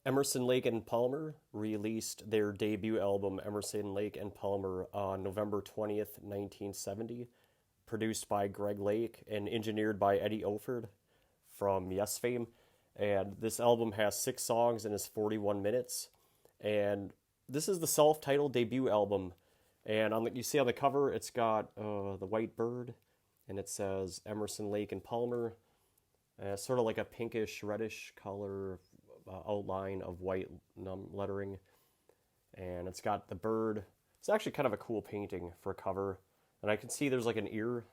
Emerson, Lake and Palmer released their debut album, Emerson, Lake and Palmer, on November 20th, 1970, produced by Greg Lake and engineered by Eddie Oford from Yes fame. And this album has 6 songs and is 41 minutes. And this is the self-titled debut album. And you see on the cover, it's got the white bird, and it says Emerson, Lake and Palmer. Sort of like a pinkish, reddish color outline of white lettering, and it's got the bird. It's actually kind of a cool painting for a cover, and I can see there's like an ear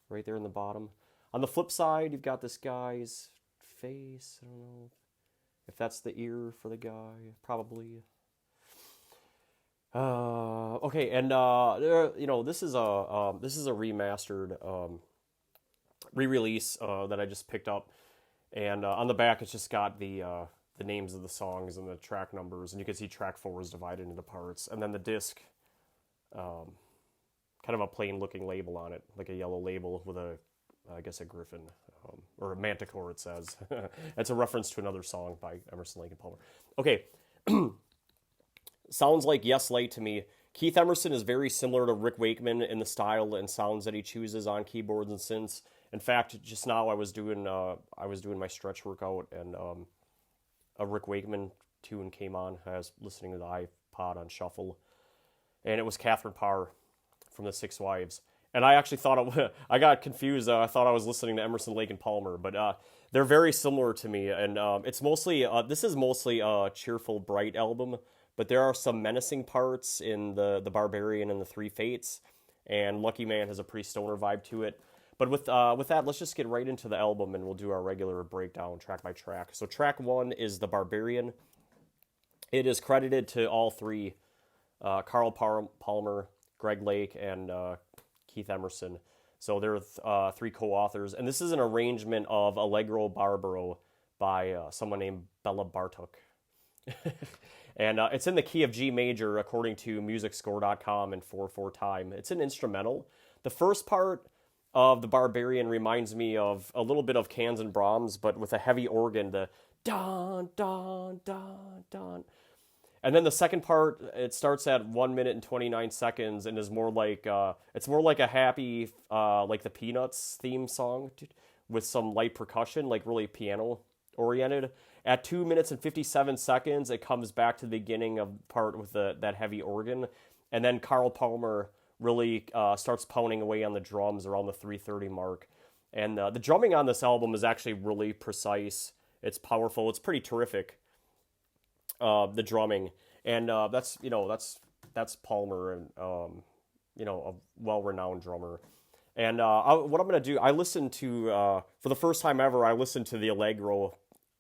right there in the bottom. On the flip side, you've got this guy's face. I don't know if that's the ear for the guy, probably. Okay, and this is a remastered re-release that I just picked up. And on the back, it's just got the names of the songs and the track numbers, and you can see track 4 is divided into parts. And then the disc, kind of a plain-looking label on it, like a yellow label with I guess a griffin, or a manticore, it says. It's a reference to another song by Emerson, Lake and Palmer. Okay, sounds like Yes Light to me. Keith Emerson is very similar to Rick Wakeman in the style and sounds that he chooses on keyboards and synths. In fact, just now I was doing my stretch workout, and a Rick Wakeman tune came on. I was listening to the iPod on shuffle, and it was Catherine Parr from the Six Wives. And I actually thought I got confused. I thought I was listening to Emerson, Lake and Palmer, but they're very similar to me. And this is mostly a cheerful, bright album, but there are some menacing parts in the Barbarian and the Three Fates, and Lucky Man has a pretty stoner vibe to it. But with that, let's just get right into the album, and we'll do our regular breakdown track by track. So track 1 is The Barbarian. It is credited to all three, Carl Palmer, Greg Lake, and Keith Emerson. So there are 3 co-authors. And this is an arrangement of Allegro Barbaro by someone named Bela Bartok. And it's in the key of G major, according to MusicScore.com and 4/4 time. It's an instrumental. The first part of The Barbarian reminds me of a little bit of Cans and Brahms, but with a heavy organ, the dun, dun, dun, dun. And then the second part, it starts at 1 minute and 29 seconds and is more like, it's more like a happy, like the Peanuts theme song with some light percussion, like really piano oriented. At 2 minutes and 57 seconds, it comes back to the beginning of the part with that heavy organ. And then Carl Palmer really starts pounding away on the drums around the 3:30 mark. And the drumming on this album is actually really precise. It's powerful. It's pretty terrific, the drumming. And that's Palmer, and a well-renowned drummer. And what I'm going to do, I listened to, for the first time ever, I listened to the Allegro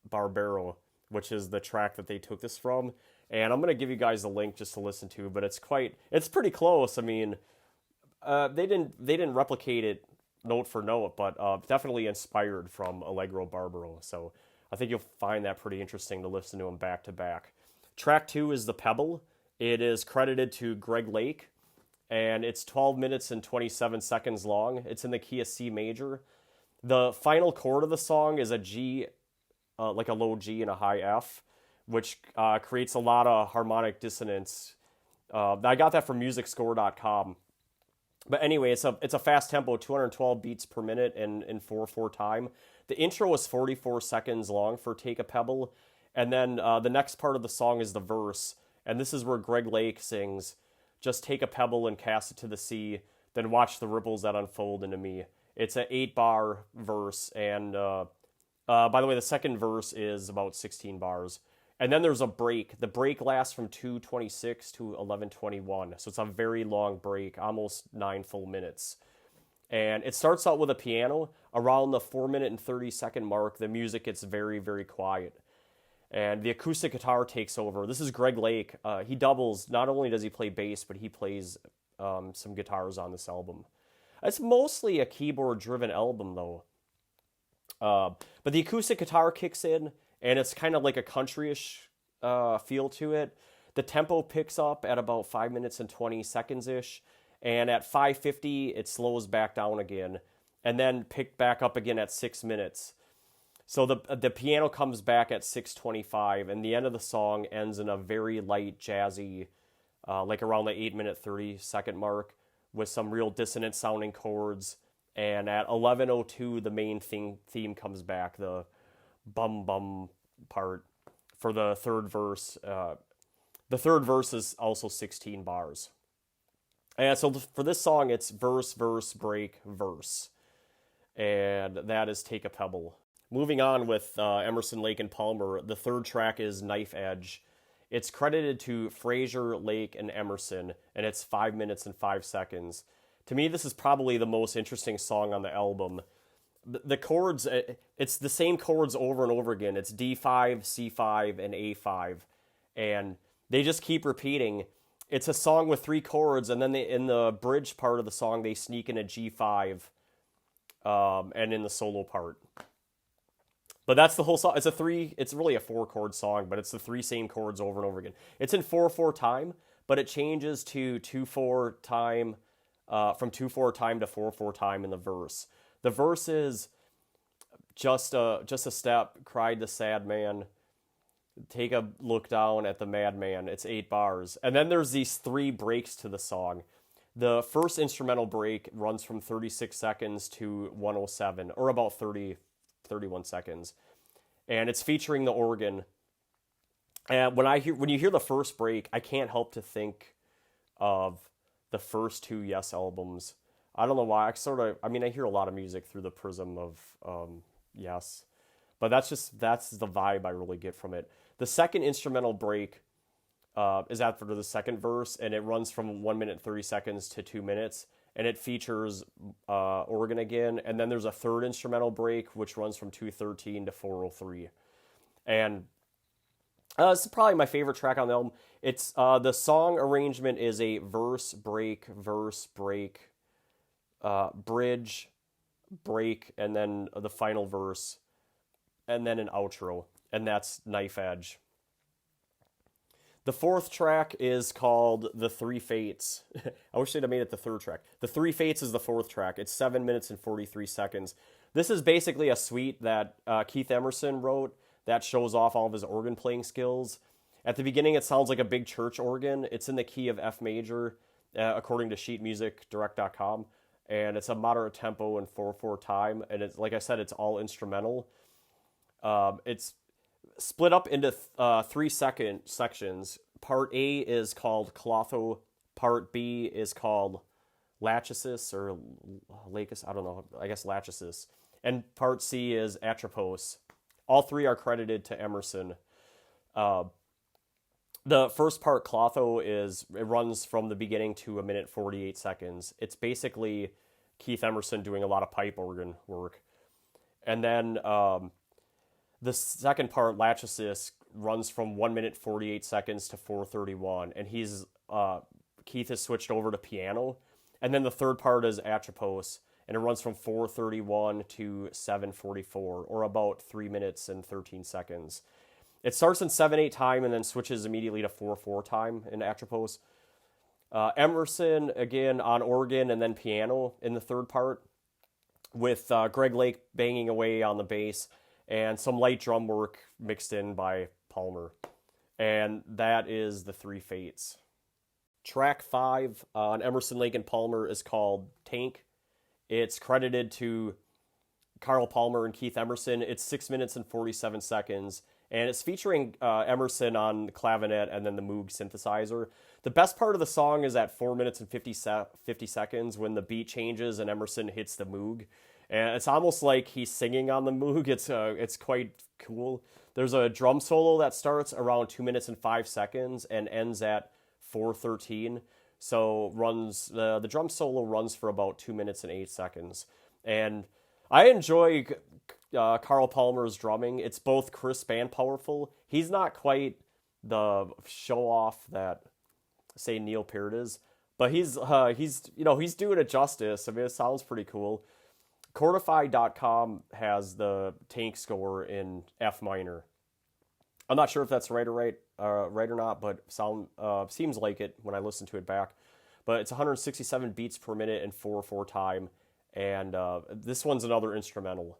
Barbaro, which is the track that they took this from. And I'm going to give you guys a link just to listen to, but it's pretty close. I mean, they didn't replicate it note for note, but definitely inspired from Allegro Barbaro. So I think you'll find that pretty interesting to listen to them back to back. Track 2 is The Pebble. It is credited to Greg Lake, and it's 12 minutes and 27 seconds long. It's in the key of C major. The final chord of the song is a G, like a low G and a high F, which creates a lot of harmonic dissonance. I got that from MusicScore.com. But anyway, it's a fast tempo, 212 beats per minute in 4/4 time. The intro is 44 seconds long for Take a Pebble. And then the next part of the song is the verse. And this is where Greg Lake sings, "Just take a pebble and cast it to the sea, then watch the ripples that unfold into me." It's an 8-bar verse. And by the way, the second verse is about 16 bars. And then there's a break. The break lasts from 2:26 to 11:21. So it's a very long break, almost 9 full minutes. And it starts out with a piano. Around the 4 minute and 30-second mark, the music gets very, very quiet. And the acoustic guitar takes over. This is Greg Lake. He doubles. Not only does he play bass, but he plays some guitars on this album. It's mostly a keyboard-driven album, though. But the acoustic guitar kicks in, and it's kind of like a countryish feel to it. The tempo picks up at about 5 minutes and 20 seconds-ish, and at 5:50, it slows back down again, and then pick back up again at 6 minutes. So the piano comes back at 6:25, and the end of the song ends in a very light jazzy, like around the 8 minute 30 second mark, with some real dissonant sounding chords. And at 11:02, the main theme comes back, the bum bum part for the third verse. The third verse is also 16 bars. And so for this song, it's verse, verse, break, verse. And that is Take a Pebble. Moving on with Emerson, Lake, and Palmer, the third track is Knife Edge. It's credited to Frazier, Lake, and Emerson, and it's 5 minutes and 5 seconds. To me, this is probably the most interesting song on the album. The chords, it's the same chords over and over again. It's D5, C5, and A5. And they just keep repeating. It's a song with 3 chords, and then in the bridge part of the song, they sneak in a G5, and in the solo part. But that's the whole song. It's really a 4-chord song, but it's the 3 same chords over and over again. It's in 4/4 time, but it changes to 2/4 time, from 2/4 time to 4/4 time in the verse. The verse is just a step, cried the sad man. Take a look down at the madman. It's 8 bars. And then there's these 3 breaks to the song. The first instrumental break runs from 36 seconds to 107, or about 31 seconds. And it's featuring the organ. And when you hear the first break, I can't help to think of the first 2 Yes albums. I don't know why. I hear a lot of music through the prism of Yes. But that's the vibe I really get from it. The second instrumental break is after the second verse, and it runs from 1 minute 30 seconds to 2 minutes, and it features organ again. And then there's a third instrumental break, which runs from 2:13 to 4:03. And this is probably my favorite track on the album. It's the song arrangement is a verse, break, bridge, break, and then the final verse, and then an outro, and that's Knife Edge. The fourth track is called The Three Fates. I wish they'd have made it the third track. The Three Fates is the fourth track. It's 7 minutes and 43 seconds. This is basically a suite that Keith Emerson wrote that shows off all of his organ playing skills. At the beginning, it sounds like a big church organ. It's in the key of F major, according to sheetmusicdirect.com. And it's a moderate tempo and 4/4 time. And it's, like I said, it's all instrumental. It's split up into 3 sections. Part A is called Clotho. Part B is called Lachesis or Lacus. I don't know. I guess Lachesis. And part C is Atropos. All 3 are credited to Emerson. The first part, Clotho, it runs from the beginning to 1 minute 48 seconds. It's basically Keith Emerson doing a lot of pipe organ work. And then the second part, Lachesis, runs from 1 minute 48 seconds to 4:31, and Keith has switched over to piano. And then the third part is Atropos, and it runs from 4:31 to 7:44, or about 3 minutes and 13 seconds. It starts in 7/8 time and then switches immediately to 4/4 time in Atropos. Emerson, again, on organ and then piano in the third part, with Greg Lake banging away on the bass, and some light drum work mixed in by Palmer. And that is The Three Fates. Track 5 on Emerson, Lake, and Palmer is called Tank. It's credited to Carl Palmer and Keith Emerson. It's 6 minutes and 47 seconds. And it's featuring Emerson on clavinet and then the Moog synthesizer. The best part of the song is at 4 minutes and 50 seconds when the beat changes and Emerson hits the Moog. And it's almost like he's singing on the Moog. It's quite cool. There's a drum solo that starts around 2 minutes and 5 seconds and ends at 4:13. So the drum solo runs for about 2 minutes and 8 seconds. And I enjoy Carl Palmer's drumming. It's both crisp and powerful. He's not quite the show off that, say, Neil Peart is, but he's doing it justice. I mean, it sounds pretty cool. Chordify.com has the Tank score in F minor. I'm not sure if that's right or not, but seems like it when I listen to it back. But it's 167 beats per minute and 4/4 time, and this one's another instrumental.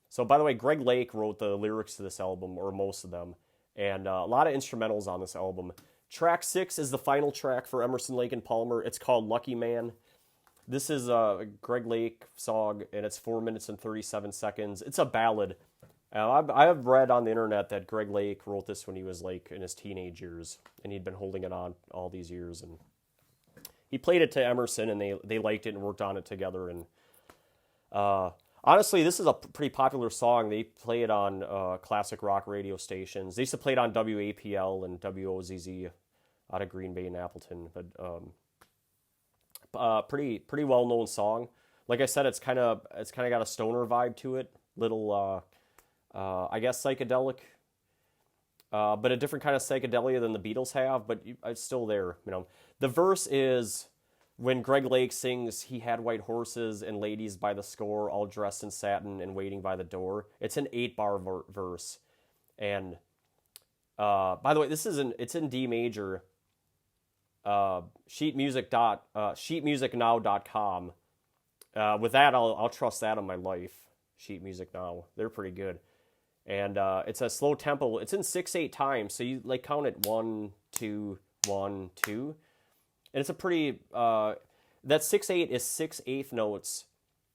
So, by the way, Greg Lake wrote the lyrics to this album, or most of them, and a lot of instrumentals on this album. Track 6 is the final track for Emerson, Lake and Palmer. It's called Lucky Man. This is a Greg Lake song, and it's 4 minutes and 37 seconds. It's a ballad. I have read on the internet that Greg Lake wrote this when he was like in his teenage years, and he'd been holding it on all these years. And he played it to Emerson, and they liked it and worked on it together. And honestly, this is a pretty popular song. They play it on classic rock radio stations. They used to play it on WAPL and WOZZ out of Green Bay and Appleton. But pretty well known song. Like I said, it's kind of got a stoner vibe to it. Little I guess psychedelic, but a different kind of psychedelia than the Beatles have. But it's still there. The verse is, when Greg Lake sings, "He had white horses and ladies by the score, all dressed in satin and waiting by the door." It's an 8-bar verse, and by the way, it's in D major. Sheetmusicnow.com. With that, I'll trust that in my life. Sheet Music Now, they're pretty good, and it's a slow tempo. It's in 6/8 time, so you like count it 1 2 1 2. And it's a pretty, that 6/8 is 6/8 notes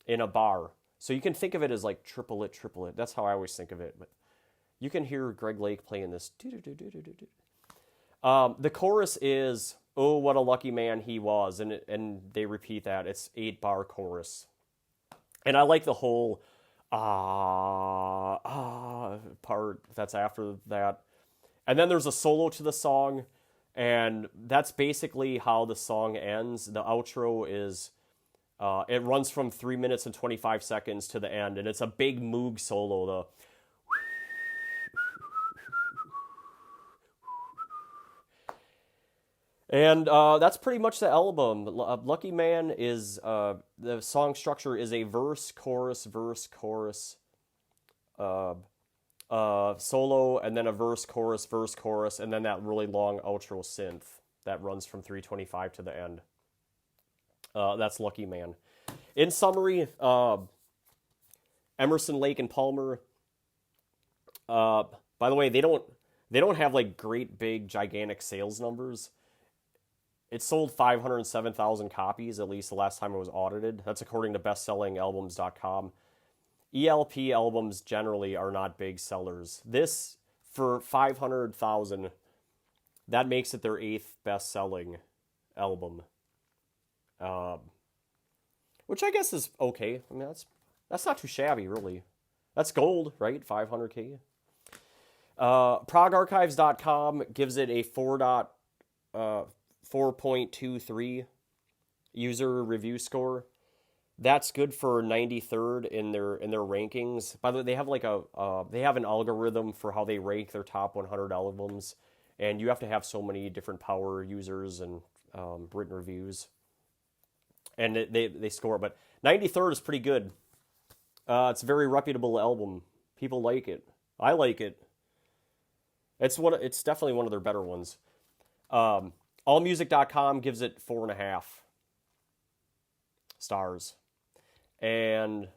in a bar. So you can think of it as like triplet. That's how I always think of it. But you can hear Greg Lake playing this. The chorus is, "Oh, what a lucky man he was." And they repeat that. It's 8-bar chorus. And I like the whole part that's after that. And then there's a solo to the song. And that's basically how the song ends. The outro is, it runs from 3 minutes and 25 seconds to the end, and it's a big Moog solo. And that's pretty much the album. Lucky Man is, the song structure is a verse, chorus, solo, and then a verse, chorus, and then that really long outro synth that runs from 3:25 to the end. That's Lucky Man. In summary, Emerson, Lake and Palmer. By the way, they don't have like great big gigantic sales numbers. It sold 507,000 copies, at least the last time it was audited. That's according to bestsellingalbums.com. ELP albums generally are not big sellers. This, for 500,000, that makes it their 8th best-selling album. Which I guess is okay. I mean, that's not too shabby, really. That's gold, right? 500K. ProgArchives.com gives it a 4.23 user review score. That's good for 93rd in their rankings. By the way, they have they have an algorithm for how they rank their top 100 albums, and you have to have so many different power users and written reviews, and they score. But 93rd is pretty good. It's a very reputable album. People like it. I like it. It's definitely one of their better ones. Allmusic.com gives it 4.5 stars. And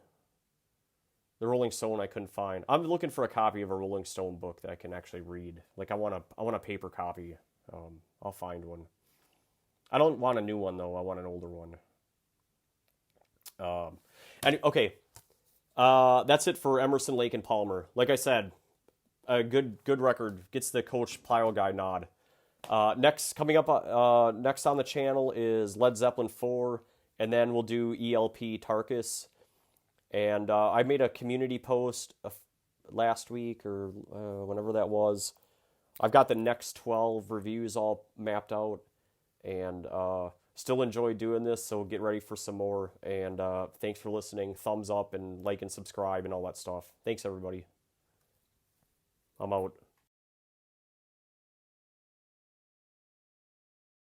the Rolling Stone I couldn't find. I'm looking for a copy of a Rolling Stone book that I can actually read. Like I want a paper copy. I'll find one. I don't want a new one though. I want an older one. Okay. That's it for Emerson, Lake and Palmer. Like I said, a good record. Gets the Coach PlyoGuy nod. Next on the channel is Led Zeppelin 4. And then we'll do ELP Tarkus. And I made a community post last week or whenever that was. I've got the next 12 reviews all mapped out. And still enjoy doing this, so get ready for some more. And thanks for listening. Thumbs up and like and subscribe and all that stuff. Thanks, everybody. I'm out.